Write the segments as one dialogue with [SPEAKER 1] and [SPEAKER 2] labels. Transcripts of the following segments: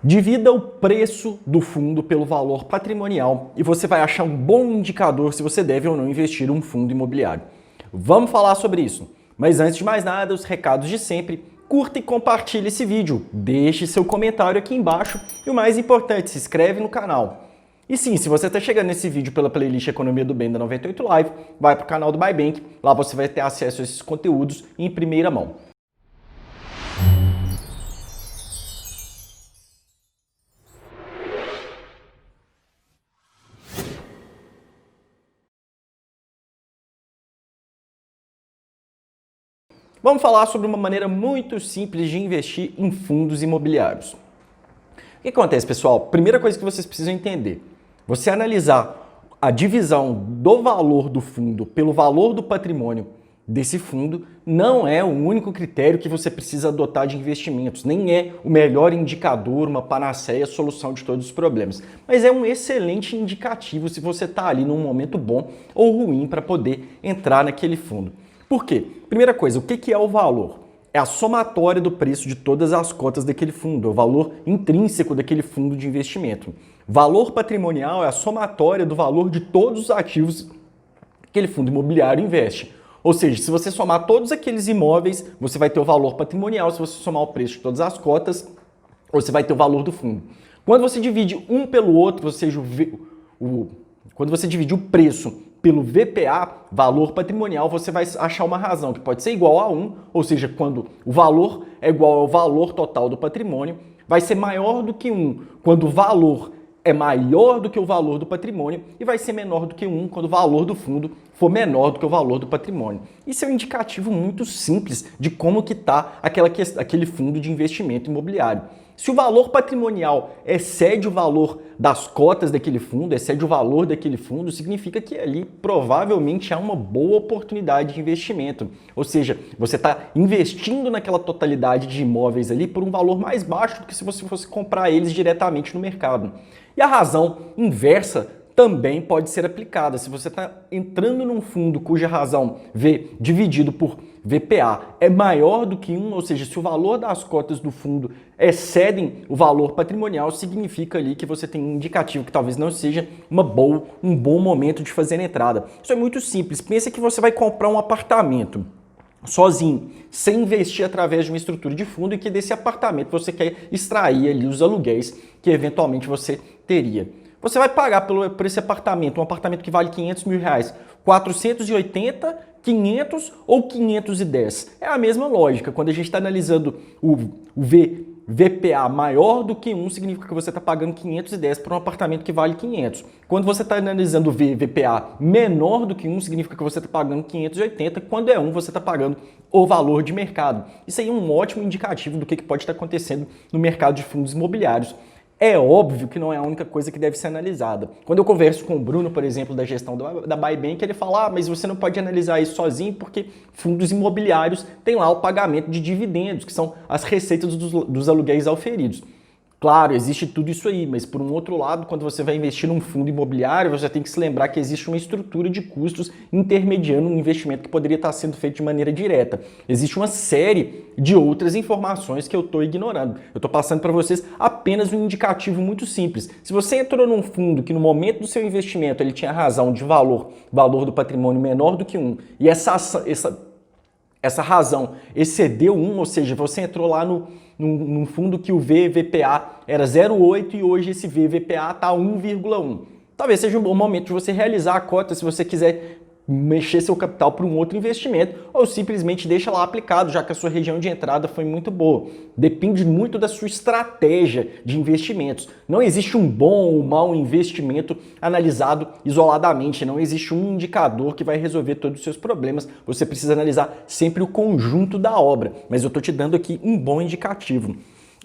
[SPEAKER 1] Divida o preço do fundo pelo valor patrimonial e você vai achar um bom indicador se você deve ou não investir em um fundo imobiliário. Vamos falar sobre isso. Mas antes de mais nada, os recados de sempre. Curta e compartilhe esse vídeo, deixe seu comentário aqui embaixo e o mais importante, se inscreve no canal. E sim, se você está chegando nesse vídeo pela playlist Economia do Bem da 98 Live, vai para o canal do MyBank, lá você vai ter acesso a esses conteúdos em primeira mão. Vamos falar sobre uma maneira muito simples de investir em fundos imobiliários. O que acontece, pessoal? Primeira coisa que vocês precisam entender. Você analisar a divisão do valor do fundo pelo valor do patrimônio desse fundo não é o único critério que você precisa adotar de investimentos, nem é o melhor indicador, uma panaceia, solução de todos os problemas. Mas é um excelente indicativo se você está ali num momento bom ou ruim para poder entrar naquele fundo. Por quê? Primeira coisa, o que é o valor? É a somatória do preço de todas as cotas daquele fundo, é o valor intrínseco daquele fundo de investimento. Valor patrimonial é a somatória do valor de todos os ativos que aquele fundo imobiliário investe. Ou seja, se você somar todos aqueles imóveis, você vai ter o valor patrimonial. Se você somar o preço de todas as cotas, você vai ter o valor do fundo. Quando você divide um pelo outro, ou seja, quando você divide o preço pelo VPA, valor patrimonial, você vai achar uma razão que pode ser igual a 1, ou seja, quando o valor é igual ao valor total do patrimônio, vai ser maior do que 1 quando o valor é maior do que o valor do patrimônio e vai ser menor do que 1 quando o valor do fundo for menor do que o valor do patrimônio. Isso é um indicativo muito simples de como que está aquele fundo de investimento imobiliário. Se o valor patrimonial excede o valor das cotas daquele fundo, excede o valor daquele fundo, significa que ali provavelmente há uma boa oportunidade de investimento. Ou seja, você está investindo naquela totalidade de imóveis ali por um valor mais baixo do que se você fosse comprar eles diretamente no mercado. E a razão inversa também pode ser aplicada. Se você está entrando num fundo cuja razão V dividido por VPA é maior do que 1, ou seja, se o valor das cotas do fundo excedem o valor patrimonial, significa ali que você tem um indicativo que talvez não seja um bom momento de fazer a entrada. Isso é muito simples. Pensa que você vai comprar um apartamento sozinho, sem investir através de uma estrutura de fundo e que desse apartamento você quer extrair ali os aluguéis que eventualmente você teria. Você vai pagar por esse apartamento, um apartamento que vale 500 mil reais, 480, 500 ou 510. É a mesma lógica. Quando a gente está analisando o VPA maior do que 1, significa que você está pagando 510 por um apartamento que vale 500. Quando você está analisando o VPA menor do que 1, significa que você está pagando 580. Quando é 1, você está pagando o valor de mercado. Isso aí é um ótimo indicativo do que pode estar acontecendo no mercado de fundos imobiliários. É óbvio que não é a única coisa que deve ser analisada. Quando eu converso com o Bruno, por exemplo, da gestão da MyBank, ele fala, mas você não pode analisar isso sozinho porque fundos imobiliários têm lá o pagamento de dividendos, que são as receitas dos aluguéis auferidos. Claro, existe tudo isso aí, mas por um outro lado, quando você vai investir num fundo imobiliário, você tem que se lembrar que existe uma estrutura de custos intermediando um investimento que poderia estar sendo feito de maneira direta. Existe uma série de outras informações que eu estou ignorando. Eu estou passando para vocês apenas um indicativo muito simples. Se você entrou num fundo que no momento do seu investimento ele tinha razão de valor do patrimônio menor do que 1, e essa razão excedeu 1, ou seja, você entrou lá num fundo que o VPA era 0,8 e hoje esse VPA está 1,1. Talvez seja um bom momento de você realizar a cota se você quiser mexer seu capital para um outro investimento ou simplesmente deixa lá aplicado, já que a sua região de entrada foi muito boa. Depende muito da sua estratégia de investimentos. Não existe um bom ou mau investimento analisado isoladamente, não existe um indicador que vai resolver todos os seus problemas. Você precisa analisar sempre o conjunto da obra, mas eu estou te dando aqui um bom indicativo.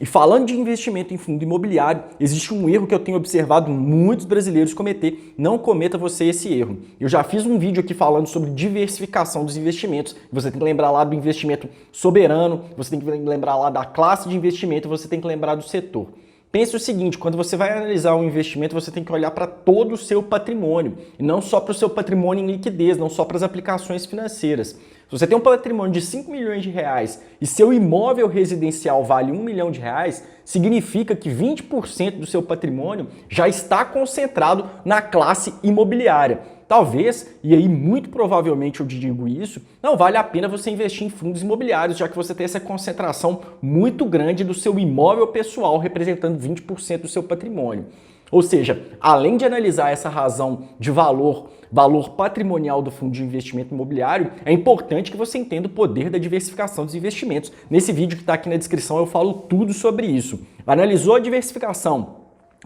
[SPEAKER 1] E falando de investimento em fundo imobiliário, existe um erro que eu tenho observado muitos brasileiros cometer. Não cometa você esse erro. Eu já fiz um vídeo aqui falando sobre diversificação dos investimentos. Você tem que lembrar lá do investimento soberano, você tem que lembrar lá da classe de investimento, você tem que lembrar do setor. Pense o seguinte, quando você vai analisar um investimento, você tem que olhar para todo o seu patrimônio, e não só para o seu patrimônio em liquidez, não só para as aplicações financeiras. Se você tem um patrimônio de 5 milhões de reais e seu imóvel residencial vale 1 milhão de reais, significa que 20% do seu patrimônio já está concentrado na classe imobiliária. Talvez, e aí muito provavelmente eu digo isso, não vale a pena você investir em fundos imobiliários, já que você tem essa concentração muito grande do seu imóvel pessoal, representando 20% do seu patrimônio. Ou seja, além de analisar essa razão de valor patrimonial do fundo de investimento imobiliário, é importante que você entenda o poder da diversificação dos investimentos. Nesse vídeo que está aqui na descrição eu falo tudo sobre isso. Analisou a diversificação?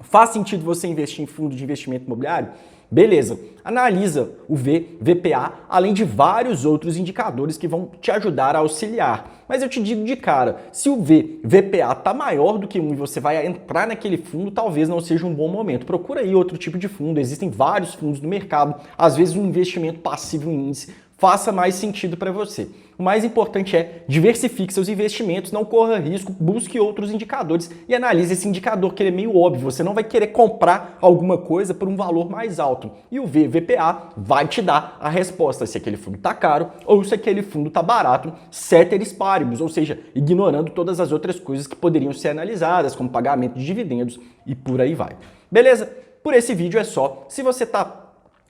[SPEAKER 1] Faz sentido você investir em fundo de investimento imobiliário? Beleza, analisa o VPA, além de vários outros indicadores que vão te ajudar a auxiliar. Mas eu te digo de cara, se o VPA está maior do que 1 e você vai entrar naquele fundo, talvez não seja um bom momento. Procura aí outro tipo de fundo, existem vários fundos no mercado, às vezes um investimento passivo em índice faça mais sentido para você. O mais importante é diversifique seus investimentos, não corra risco, busque outros indicadores e analise esse indicador que ele é meio óbvio. Você não vai querer comprar alguma coisa por um valor mais alto. E o VPA vai te dar a resposta se aquele fundo está caro ou se aquele fundo está barato, ceteris paribus, ou seja, ignorando todas as outras coisas que poderiam ser analisadas, como pagamento de dividendos e por aí vai. Beleza? Por esse vídeo é só. Se você está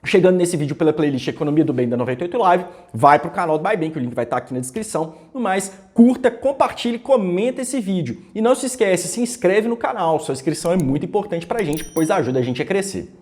[SPEAKER 1] chegando nesse vídeo pela playlist Economia do Bem da 98 Live, vai para o canal do MyBank, o link vai estar aqui na descrição. No mais, curta, compartilhe, comenta esse vídeo. E não se esquece, se inscreve no canal, sua inscrição é muito importante para a gente, pois ajuda a gente a crescer.